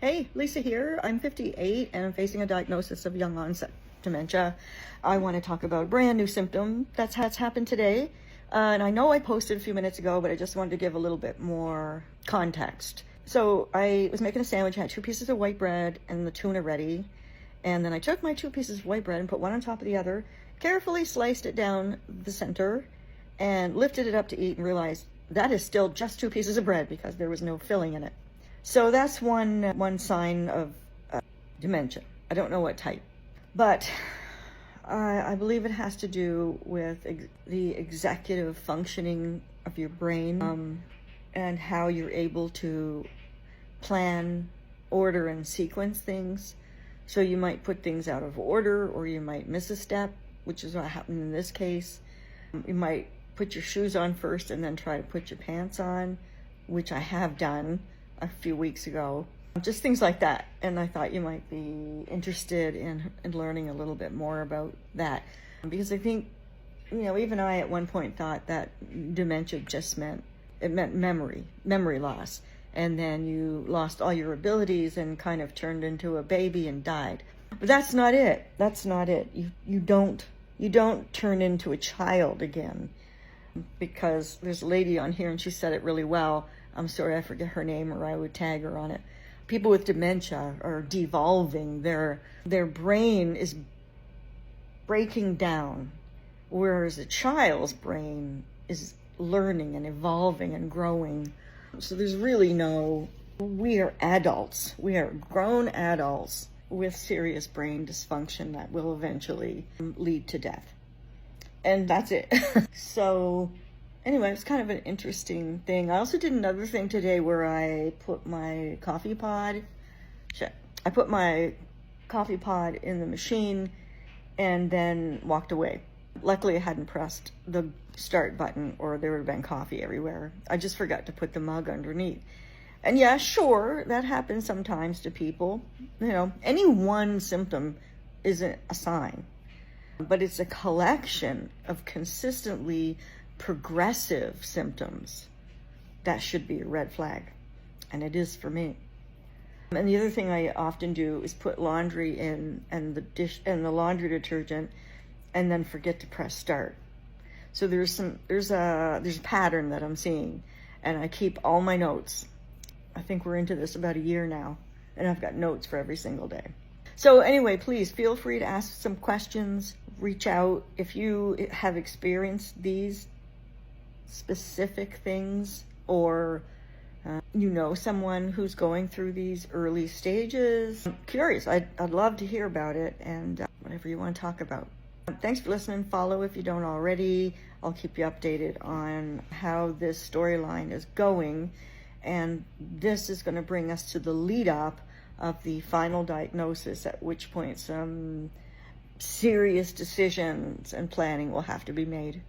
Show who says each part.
Speaker 1: Hey, Lisa here. I'm 58 and I'm facing a diagnosis of young onset dementia. I want to talk about a brand new symptom that's happened today. And I know I posted a few minutes ago, but I just wanted to give a little bit more context. So I was making a sandwich, I had 2 pieces of white bread and the tuna ready. And then I took my 2 pieces of white bread and put one on top of the other, carefully sliced it down the center and lifted it up to eat and realized that is still just 2 pieces of bread because there was no filling in it. So that's one sign of dementia. I don't know what type, but I believe it has to do with the executive functioning of your brain and how you're able to plan, order, and sequence things. So you might put things out of order, or you might miss a step, which is what happened in this case. You might put your shoes on first and then try to put your pants on, which I have done a few weeks ago. Just things like that. And I thought you might be interested in learning a little bit more about that. Because I think, even I at one point thought that dementia just meant memory loss. And then you lost all your abilities and kind of turned into a baby and died. But that's not it. That's not it. You don't turn into a child again. Because there's a lady on here and she said it really well. I'm sorry, I forget her name, or I would tag her on it. People with dementia are devolving. Their brain is breaking down, whereas a child's brain is learning and evolving and growing. So there's really we are adults. We are grown adults with serious brain dysfunction that will eventually lead to death. And that's it. So anyway, it's kind of an interesting thing. I also did another thing today where I put my coffee pod in the machine and then walked away. Luckily, I hadn't pressed the start button or there would have been coffee everywhere. I just forgot to put the mug underneath. And yeah, sure, that happens sometimes to people. Any one symptom isn't a sign, but it's a collection of consistently progressive symptoms that should be a red flag, and it is for me. And the other thing I often do is put laundry in and the laundry detergent and then forget to press start. So there's a pattern that I'm seeing, and I keep all my notes. I think we're into this about a year now, and I've got notes for every single day. So anyway, please feel free to ask some questions, reach out if you have experienced these specific things, or someone who's going through these early stages. I'm curious. I'd love to hear about it, and whatever you want to talk about. Thanks for listening. Follow if you don't already. I'll keep you updated on how this storyline is going, and this is going to bring us to the lead up of the final diagnosis, at which point some serious decisions and planning will have to be made.